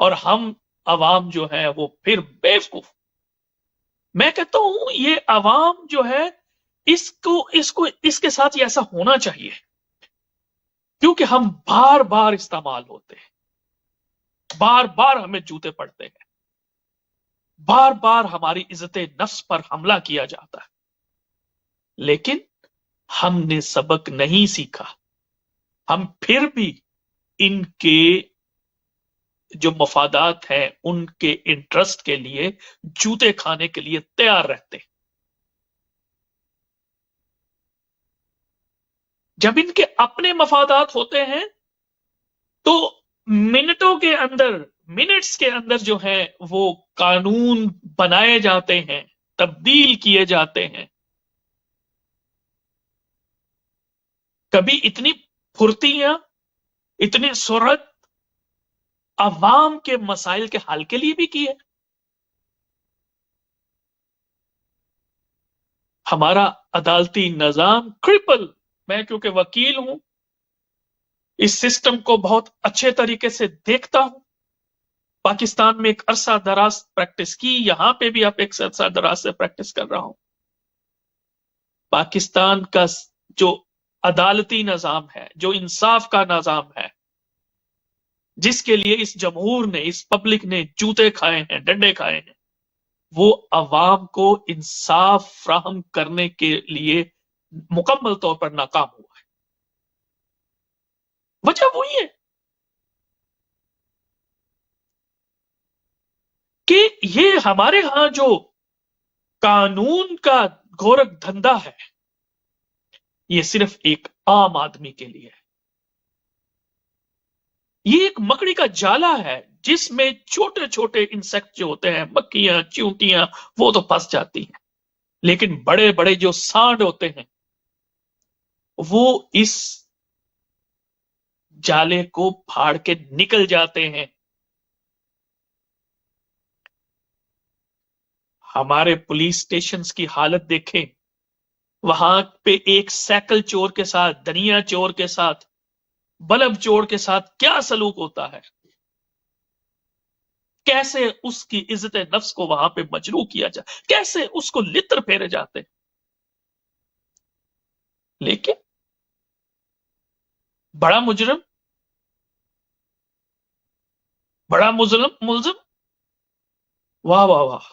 اور ہم عوام جو ہے وہ پھر بیوقوف. میں کہتا ہوں یہ عوام جو ہے اس کے ساتھ یہ ایسا ہونا چاہیے، کیونکہ ہم بار بار استعمال ہوتے ہیں، بار بار ہمیں جوتے پڑتے ہیں، بار بار ہماری عزت نفس پر حملہ کیا جاتا ہے، لیکن ہم نے سبق نہیں سیکھا. ہم پھر بھی ان کے جو مفادات ہیں، ان کے انٹرسٹ کے لیے جوتے کھانے کے لیے تیار رہتے ہیں. جب ان کے اپنے مفادات ہوتے ہیں تو منٹس کے اندر جو ہیں وہ قانون بنائے جاتے ہیں، تبدیل کیے جاتے ہیں. کبھی اتنی پھرتیاں، اتنی سرعت عوام کے مسائل کے حل کے لیے بھی کی ہے. ہمارا عدالتی نظام کرپل، میں کیونکہ وکیل ہوں، اس سسٹم کو بہت اچھے طریقے سے دیکھتا ہوں. پاکستان میں ایک عرصہ دراز پریکٹس کی، یہاں پہ بھی اب ایک عرصہ دراز سے پریکٹس کر رہا ہوں. پاکستان کا جو عدالتی نظام ہے، جو انصاف کا نظام ہے، جس کے لیے اس جمہور نے، اس پبلک نے جوتے کھائے ہیں، ڈنڈے کھائے ہیں، وہ عوام کو انصاف فراہم کرنے کے لیے مکمل طور پر ناکام ہوا ہے. وجہ وہی ہے کہ یہ ہمارے ہاں جو قانون کا گورکھ دھندا ہے، یہ صرف ایک عام آدمی کے لیے ہے. یہ ایک مکڑی کا جالا ہے جس میں چھوٹے چھوٹے انسیکٹ جو ہوتے ہیں، مکھیاں، چیونٹیاں، وہ تو پھنس جاتی ہیں، لیکن بڑے بڑے جو سانڈ ہوتے ہیں وہ اس جالے کو پھاڑ کے نکل جاتے ہیں. ہمارے پولیس سٹیشنز کی حالت دیکھیں، وہاں پہ ایک سائیکل چور کے ساتھ، دنیا چور کے ساتھ، بلب چور کے ساتھ کیا سلوک ہوتا ہے، کیسے اس کی عزت نفس کو وہاں پہ مجروح کیا جائے، کیسے اس کو لتر پھیرے جاتے ہیں. لیکن بڑا مجرم، بڑا ملزم، واہ واہ واہ،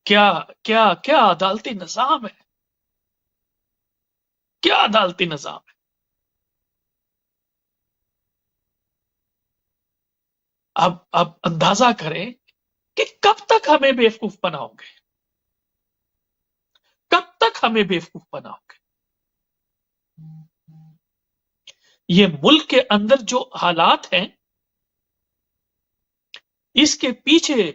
کیا کیا کیا عدالتی نظام ہے، کیا عدالتی نظام ہے. اب اندازہ کریں کہ کب تک ہمیں بیوقوف بناؤ گے، کب تک ہمیں بیوقوف بناؤ گے. یہ ملک کے اندر جو حالات ہیں، اس کے پیچھے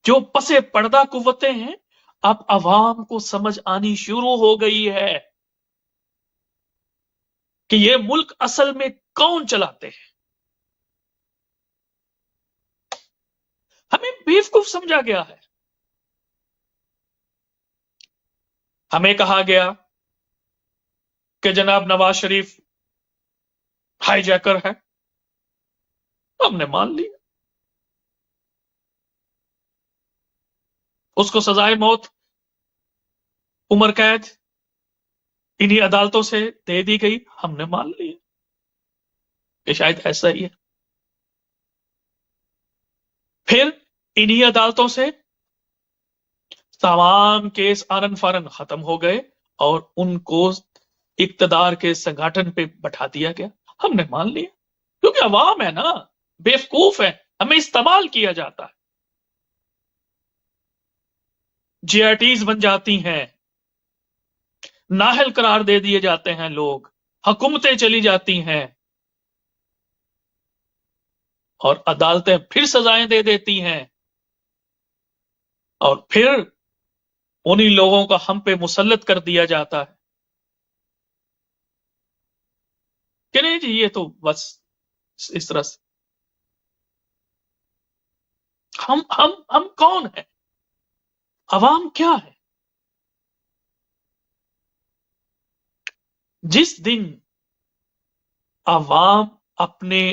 جو پسے پردہ قوتیں ہیں، اب عوام کو سمجھ آنی شروع ہو گئی ہے کہ یہ ملک اصل میں کون چلاتے ہیں. ہمیں بیوقوف سمجھا گیا ہے. ہمیں کہا گیا کہ جناب نواز شریف ہائی جیکر ہے، ہم نے مان لیا. اس کو سزائے موت، عمر قید انہی عدالتوں سے دے دی گئی، ہم نے مان لیا کہ شاید ایسا ہی ہے. پھر انہی عدالتوں سے تمام کیس آنن فارن ختم ہو گئے اور ان کو اقتدار کے سنگھٹن پہ بٹھا دیا گیا، ہم نے مان لیا کیونکہ عوام ہے نا، بیوقوف ہے، ہمیں استعمال کیا جاتا ہے. جی آئی ٹیز بن جاتی ہیں، نااہل قرار دے دیے جاتے ہیں لوگ، حکومتیں چلی جاتی ہیں اور عدالتیں پھر سزائیں دے دیتی ہیں، اور پھر انہی لوگوں کا ہم پہ مسلط کر دیا جاتا ہے کہ نہیں جی یہ تو بس اس طرح سے. ہم کون ہیں، عوام کیا ہے. جس دن عوام اپنے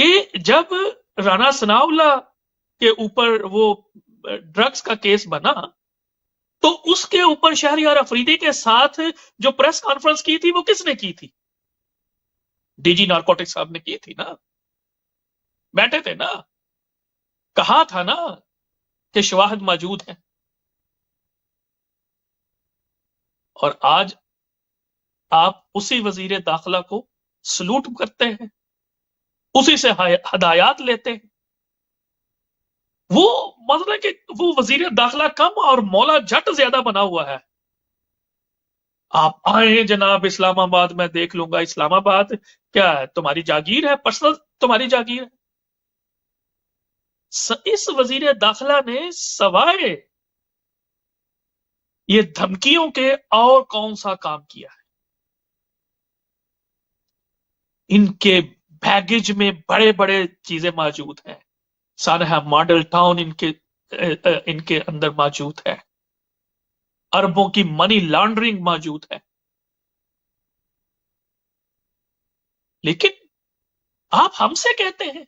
کہ جب رانا ثناءاللہ کے اوپر وہ ڈرگز کا کیس بنا تو اس کے اوپر شہریار افریدی کے ساتھ جو پریس کانفرنس کی تھی وہ کس نے کی تھی؟ ڈی جی نارکوٹک صاحب نے کی تھی نا، بیٹھے تھے نا، کہا تھا نا کہ شواہد موجود ہیں. اور آج آپ اسی وزیر داخلہ کو سلوٹ کرتے ہیں، اسی سے ہدایات لیتے ہیں. وہ مطلب کہ وہ وزیر داخلہ کم اور مولا جٹ زیادہ بنا ہوا ہے. آپ آئیں جناب اسلام آباد میں دیکھ لوں گا. اسلام آباد کیا ہے؟ تمہاری جاگیر ہے، پرسنل تمہاری جاگیر ہے. اس وزیر داخلہ نے سوائے یہ دھمکیوں کے اور کون سا کام کیا ہے؟ ان کے بیگیج میں بڑے بڑے چیزیں موجود ہیں. سانحہ ماڈل ٹاؤن ان کے اندر موجود ہے، اربوں کی منی لانڈرنگ موجود ہے. لیکن آپ ہم سے کہتے ہیں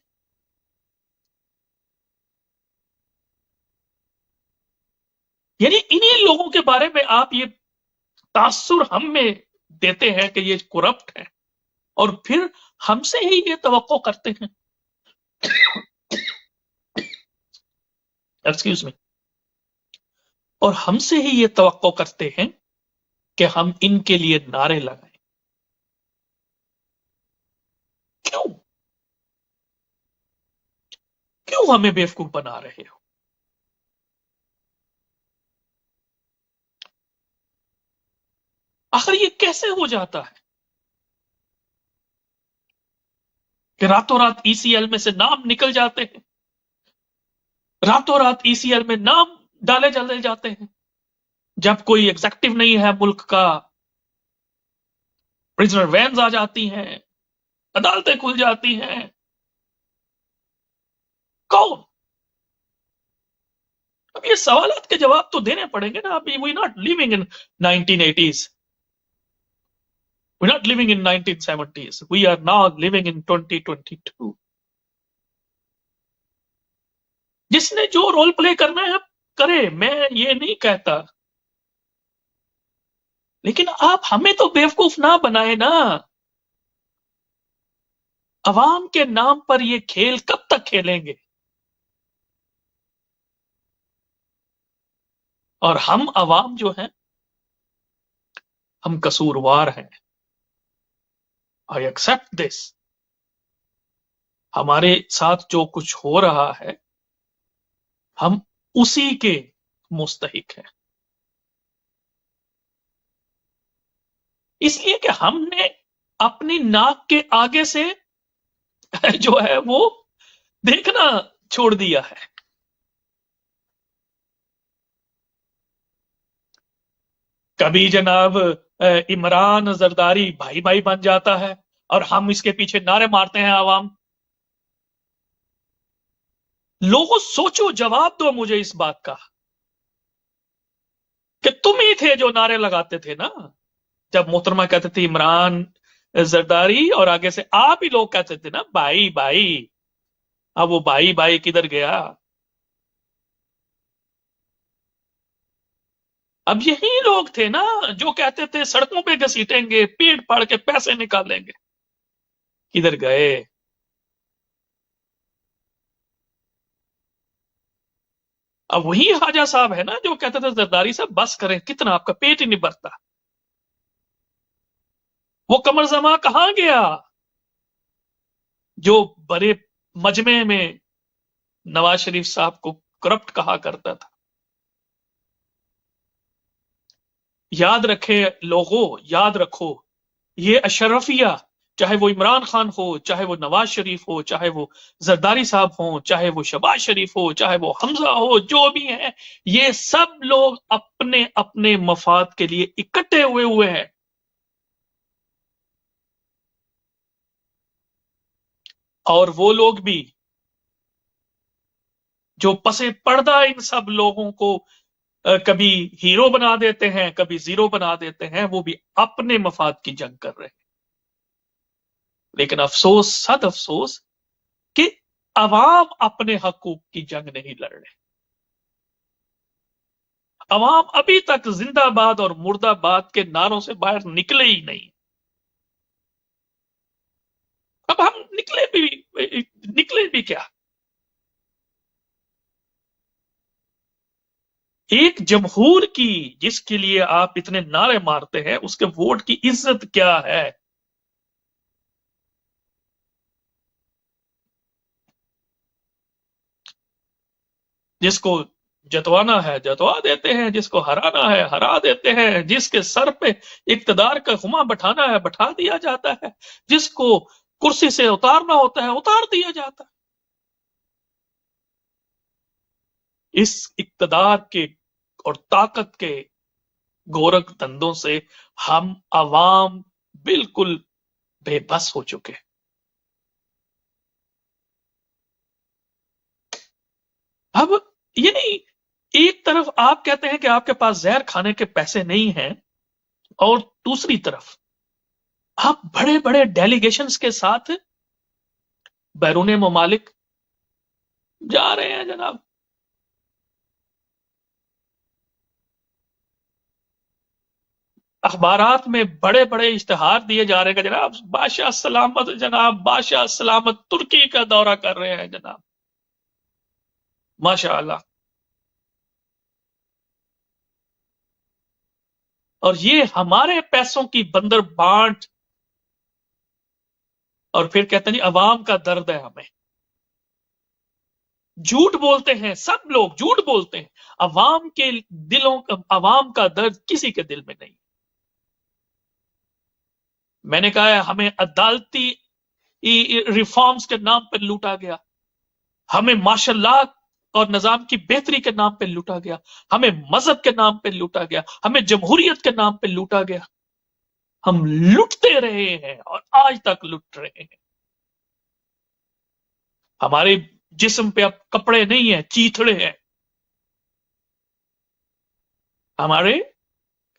یعنی انہی لوگوں کے بارے میں آپ یہ تاثر ہم میں دیتے ہیں کہ یہ کرپٹ ہے، اور پھر ہم سے ہی یہ توقع کرتے ہیں. Excuse me. اور ہم سے ہی یہ توقع کرتے ہیں کہ ہم ان کے لیے نعرے لگائیں. کیوں کیوں ہمیں بیوقوف بنا رہے ہو؟ آخر یہ کیسے ہو جاتا ہے کہ راتوں رات ای سی ایل میں سے نام نکل جاتے ہیں، راتوں رات ای سی ایل میں نام ڈالے چلے جاتے ہیں، جب کوئی ایگزیکٹو نہیں ہے ملک کا پرزنر وینز آ جاتی ہیں، عدالتیں کھل جاتی ہیں. کون؟ اب یہ سوالات کے جواب تو دینے پڑیں گے نا. ابھی we not living in 1980s, we not living in 1970s, we are now living in 2022. جس نے جو رول پلے کرنا ہے کرے، میں یہ نہیں کہتا، لیکن آپ ہمیں تو بیوقوف نہ بنائے نا. عوام کے نام پر یہ کھیل کب تک کھیلیں گے؟ اور ہم عوام جو ہیں ہم قصوروار ہیں. I accept this. ہمارے ساتھ جو کچھ ہو رہا ہے ہم اسی کے مستحق ہیں، اس لیے کہ ہم نے اپنی ناک کے آگے سے جو ہے وہ دیکھنا چھوڑ دیا ہے. کبھی جناب عمران زرداری بھائی بھائی بن جاتا ہے اور ہم اس کے پیچھے نعرے مارتے ہیں. عوام لوگوں سوچو، جواب دو مجھے اس بات کا کہ تم ہی تھے جو نعرے لگاتے تھے نا جب محترمہ کہتے تھے عمران زرداری، اور آگے سے آپ ہی لوگ کہتے تھے نا بھائی بھائی. اب وہ بھائی بھائی کدھر گیا؟ اب یہی لوگ تھے نا جو کہتے تھے سڑکوں پہ گھسیٹیں گے، پیٹ پاڑ کے پیسے نکالیں گے. کدھر گئے؟ اب وہی خواجہ صاحب ہے نا جو کہتے تھے زرداری صاحب بس کریں، کتنا آپ کا پیٹ ہی نہیں بھرتا. وہ قمر زمان کہاں گیا جو بڑے مجمع میں نواز شریف صاحب کو کرپٹ کہا کرتا تھا؟ یاد رکھے لوگوں، یاد رکھو، یہ اشرفیہ، چاہے وہ عمران خان ہو، چاہے وہ نواز شریف ہو، چاہے وہ زرداری صاحب ہوں، چاہے وہ شہباز شریف ہو، چاہے وہ حمزہ ہو، جو بھی ہیں، یہ سب لوگ اپنے اپنے مفاد کے لیے اکٹھے ہوئے ہیں. اور وہ لوگ بھی جو پسے پردہ ان سب لوگوں کو کبھی ہیرو بنا دیتے ہیں، کبھی زیرو بنا دیتے ہیں، وہ بھی اپنے مفاد کی جنگ کر رہے ہیں. لیکن افسوس، صد افسوس کہ عوام اپنے حقوق کی جنگ نہیں لڑ رہے. عوام ابھی تک زندہ باد اور مردہ باد کے نعروں سے باہر نکلے ہی نہیں. اب ہم نکلے بھی کیا؟ ایک جمہور کی جس کے لیے آپ اتنے نعرے مارتے ہیں، اس کے ووٹ کی عزت کیا ہے؟ جس کو جتوانا ہے جتوا دیتے ہیں، جس کو ہرانا ہے ہرا دیتے ہیں، جس کے سر پہ اقتدار کا خما بٹھانا ہے بٹھا دیا جاتا ہے، جس کو کرسی سے اتارنا ہوتا ہے اتار دیا جاتا ہے. اس اقتدار کے اور طاقت کے گورکھ دندوں سے ہم عوام بالکل بے بس ہو چکے. اب یہ نہیں، ایک طرف آپ کہتے ہیں کہ آپ کے پاس زہر کھانے کے پیسے نہیں ہیں، اور دوسری طرف آپ بڑے بڑے ڈیلیگیشنز کے ساتھ بیرون ممالک جا رہے ہیں جناب. اخبارات میں بڑے بڑے اشتہار دیے جا رہے ہیں کہ جناب بادشاہ سلامت، جناب بادشاہ سلامت ترکی کا دورہ کر رہے ہیں جناب. ماشاء اللہ. اور یہ ہمارے پیسوں کی بندر بانٹ، اور پھر کہتے ہیں عوام کا درد ہے ہمیں. جھوٹ بولتے ہیں، سب لوگ جھوٹ بولتے ہیں. عوام کے عوام کا درد کسی کے دل میں نہیں. میں نے کہا ہے ہمیں عدالتی ریفارمز کے نام پر لوٹا گیا، ہمیں ماشاء اللہ اور نظام کی بہتری کے نام پہ لوٹا گیا، ہمیں مذہب کے نام پہ لوٹا گیا، ہمیں جمہوریت کے نام پہ لوٹا گیا. ہم لٹتے رہے ہیں اور آج تک لٹ رہے ہیں. ہمارے جسم پہ اب کپڑے نہیں ہیں، چیتھڑے ہیں. ہمارے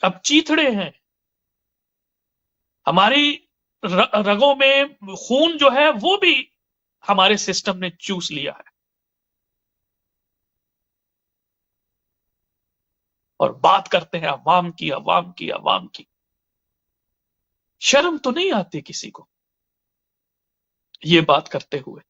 اب چیتھڑے ہیں. ہماری رگوں میں خون جو ہے وہ بھی ہمارے سسٹم نے چوس لیا ہے. اور بات کرتے ہیں عوام کی عوام کی عوام کی. شرم تو نہیں آتی کسی کو یہ بات کرتے ہوئے؟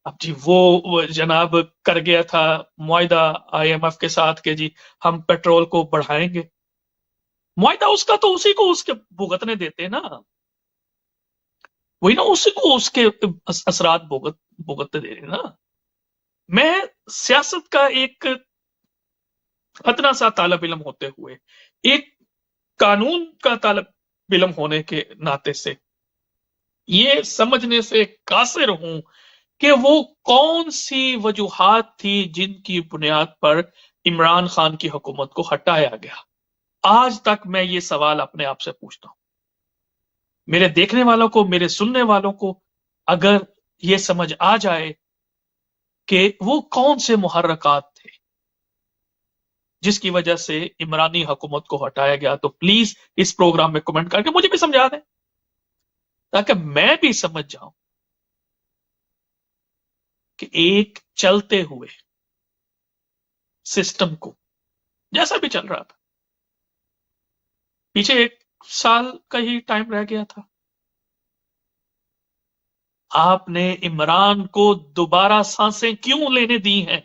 اب جی وہ جناب کر گیا تھا معاہدہ آئی ایم ایف کے ساتھ کہ جی ہم پیٹرول کو بڑھائیں گے. معاہدہ اس کا تو اسی کو اس کے بھگتنے دیتے نا، وہی نا اسی کو اس کے اثرات بھگتنے دے رہے نا. میں سیاست کا ایک ادنا سا طالب علم ہوتے ہوئے، ایک قانون کا طالب علم ہونے کے ناطے سے یہ سمجھنے سے قاصر ہوں کہ وہ کون سی وجوہات تھی جن کی بنیاد پر عمران خان کی حکومت کو ہٹایا گیا. آج تک میں یہ سوال اپنے آپ سے پوچھتا ہوں. میرے دیکھنے والوں کو، میرے سننے والوں کو اگر یہ سمجھ آ جائے کہ وہ کون سے محرکات تھے جس کی وجہ سے عمرانی حکومت کو ہٹایا گیا، تو پلیز اس پروگرام میں کمنٹ کر کے مجھے بھی سمجھا دیں تاکہ میں بھی سمجھ جاؤں کہ ایک چلتے ہوئے سسٹم کو جیسا بھی چل رہا تھا، پیچھے 1 سال کا ہی ٹائم رہ گیا تھا، آپ نے عمران کو دوبارہ سانسیں کیوں لینے دی ہیں؟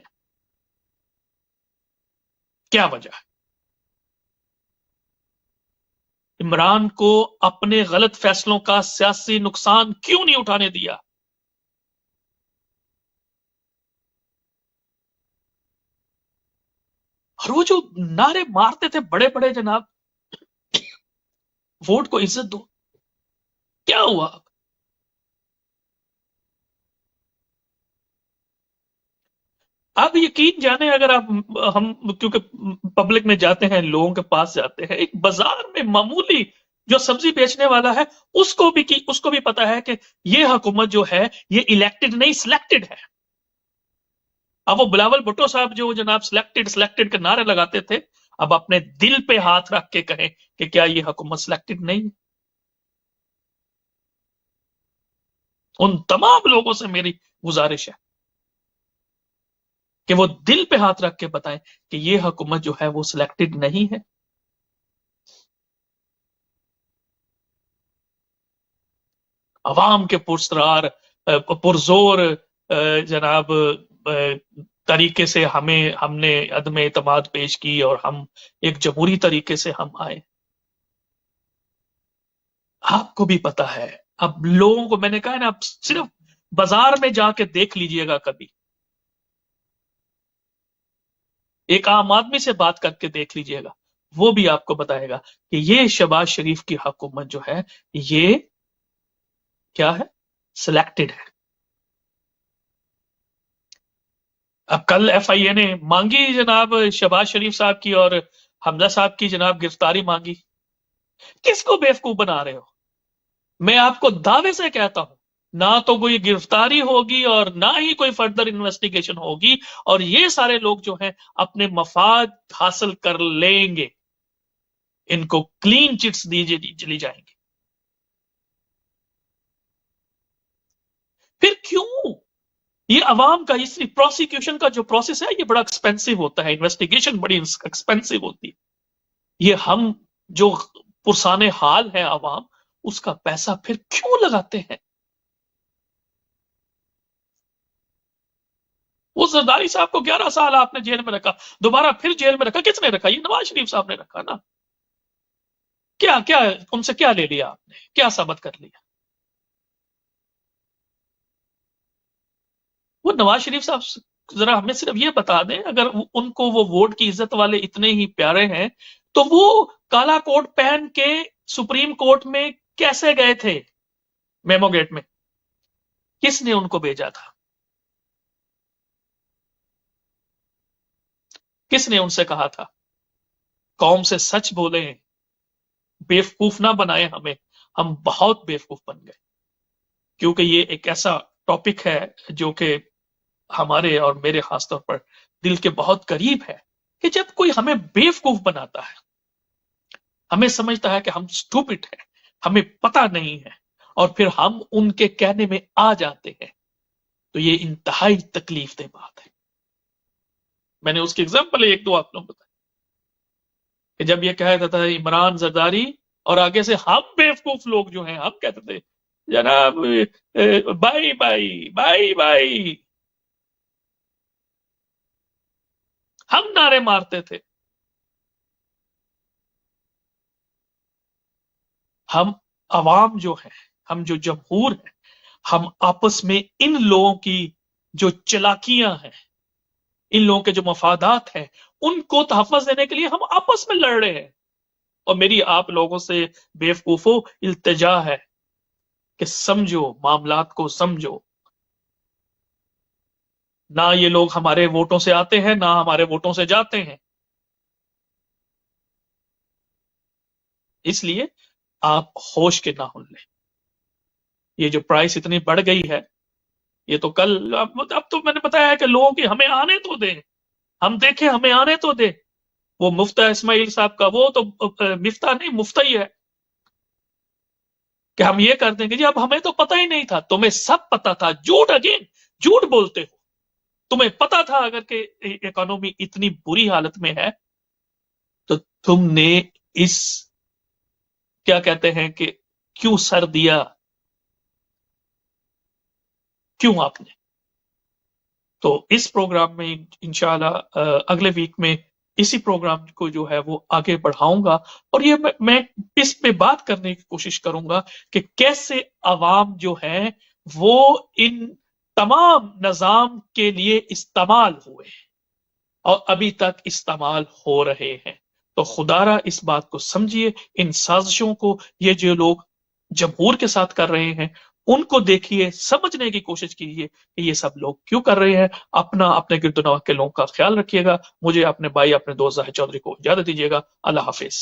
کیا وجہ ہے؟ عمران کو اپنے غلط فیصلوں کا سیاسی نقصان کیوں نہیں اٹھانے دیا؟ اور وہ جو نعرے مارتے تھے بڑے بڑے جناب، ووٹ کو عزت دو، کیا ہوا؟ آپ یقین جانے، اگر ہم کیونکہ پبلک میں جاتے ہیں، لوگوں کے پاس جاتے ہیں، ایک بازار میں معمولی جو سبزی بیچنے والا ہے اس کو بھی پتا ہے کہ یہ حکومت جو ہے یہ الیکٹڈ نہیں سلیکٹڈ ہے. اب وہ بلاول بھٹو صاحب جو جناب سلیکٹڈ کے نعرے لگاتے تھے، اب اپنے دل پہ ہاتھ رکھ کے کہیں کہ کیا یہ حکومت سلیکٹڈ نہیں ہے؟ ان تمام لوگوں سے میری گزارش ہے کہ وہ دل پہ ہاتھ رکھ کے بتائیں کہ یہ حکومت جو ہے وہ سلیکٹڈ نہیں ہے. عوام کے پرسرار پرزور جناب طریقے سے ہم نے عدم اعتماد پیش کی اور ہم ایک جمہوری طریقے سے ہم آئے. آپ کو بھی پتا ہے. اب لوگوں کو میں نے کہا نا، آپ صرف بازار میں جا کے دیکھ لیجئے گا، کبھی ایک عام آدمی سے بات کر کے دیکھ لیجئے گا، وہ بھی آپ کو بتائے گا کہ یہ شہباز شریف کی حکومت جو ہے یہ کیا ہے، سلیکٹڈ ہے. اب کل ایف آئی اے نے مانگی جناب شہباز شریف صاحب کی اور حمزہ صاحب کی جناب گرفتاری مانگی. کس کو بیوقوف بنا رہے ہو؟ میں آپ کو دعوے سے کہتا ہوں نہ تو کوئی گرفتاری ہوگی اور نہ ہی کوئی فردر انویسٹیگیشن ہوگی، اور یہ سارے لوگ جو ہیں اپنے مفاد حاصل کر لیں گے، ان کو کلین چٹس چلی جائیں گے. پھر کیوں یہ عوام کا اس پروسیکیوشن کا جو پروسیس ہے یہ بڑا ایکسپینسو ہوتا ہے، انویسٹیگیشن بڑی ایکسپینسو ہوتی ہے. یہ ہم جو پرسان حال ہے عوام، اس کا پیسہ پھر کیوں لگاتے ہیں؟ وہ زرداری صاحب کو 11 سال آپ نے جیل میں رکھا، دوبارہ پھر جیل میں رکھا. کس نے رکھا؟ یہ نواز شریف صاحب نے رکھا نا. کیا کیا ان سے کیا لے لیا آپ نے؟ کیا ثابت کر لیا؟ وہ نواز شریف صاحب ذرا ہمیں صرف یہ بتا دیں، اگر ان کو وہ ووٹ کی عزت والے اتنے ہی پیارے ہیں تو وہ کالا کوٹ پہن کے سپریم کورٹ میں کیسے گئے تھے؟ میمو گیٹ میں کس نے ان کو بھیجا تھا؟ کس نے ان سے کہا تھا قوم سے سچ بولیں، بیوقوف نہ بنائیں ہمیں؟ ہم بہت بیوقوف بن گئے، کیونکہ یہ ایک ایسا ٹاپک ہے جو کہ ہمارے اور میرے خاص طور پر دل کے بہت قریب ہے، کہ جب کوئی ہمیں بیوقوف بناتا ہے، ہمیں سمجھتا ہے کہ ہم سٹوپڈ ہیں، ہمیں پتہ نہیں ہے، اور پھر ہم ان کے کہنے میں آ جاتے ہیں، تو یہ انتہائی تکلیف دہ بات ہے. میں نے اس کی ایگزامپل ایک دو آپ لوگوں کو بتائی کہ جب یہ کہتا تھا عمران زرداری، اور آگے سے ہم بیوقوف لوگ جو ہیں ہم کہتے تھے جناب بائی بائی بائی بائی، ہم نعرے مارتے تھے. ہم عوام جو ہیں، ہم جو جمہور ہیں، ہم آپس میں ان لوگوں کی جو چلاکیاں ہیں، ان لوگوں کے جو مفادات ہیں، ان کو تحفظ دینے کے لیے ہم آپس میں لڑ رہے ہیں. اور میری آپ لوگوں سے بیوقوفوں التجا ہے کہ سمجھو، معاملات کو سمجھو. نہ یہ لوگ ہمارے ووٹوں سے آتے ہیں، نہ ہمارے ووٹوں سے جاتے ہیں. اس لیے آپ ہوش کے نہ لیں. یہ جو پرائس اتنی بڑھ گئی ہے، یہ تو کل اب تو میں نے بتایا کہ لوگوں کی ہمیں آنے تو دیں، ہم دیکھیں، ہمیں آنے تو دیں. وہ مفتہ اسماعیل صاحب کا وہ تو مفتہ نہیں، مفتہ ہی ہے، کہ ہم یہ کر دیں گے جی اب ہمیں تو پتہ ہی نہیں تھا. تمہیں سب پتہ تھا. جھوٹ، اگین جھوٹ بولتے ہو. تمہیں پتہ تھا اگر کہ اکانومی اتنی بری حالت میں ہے تو تم نے اس کیا کہتے ہیں کہ کیوں سر دیا؟ کیوں آپ نے؟ تو اس پروگرام میں انشاءاللہ اگلے ویک میں اسی پروگرام کو جو ہے وہ آگے بڑھاؤں گا، اور یہ میں اس پہ بات کرنے کی کوشش کروں گا کہ کیسے عوام جو ہیں وہ ان تمام نظام کے لیے استعمال ہوئے اور ابھی تک استعمال ہو رہے ہیں. تو خدارا اس بات کو سمجھیے، ان سازشوں کو یہ جو لوگ جمہور کے ساتھ کر رہے ہیں ان کو دیکھیے، سمجھنے کی کوشش کیجیے کہ یہ سب لوگ کیوں کر رہے ہیں. اپنے گرد و نواح کے لوگوں کا خیال رکھیے گا. مجھے اپنے بھائی، اپنے دوست زاہد چودھری کو اجازت دیجیے گا. اللہ حافظ.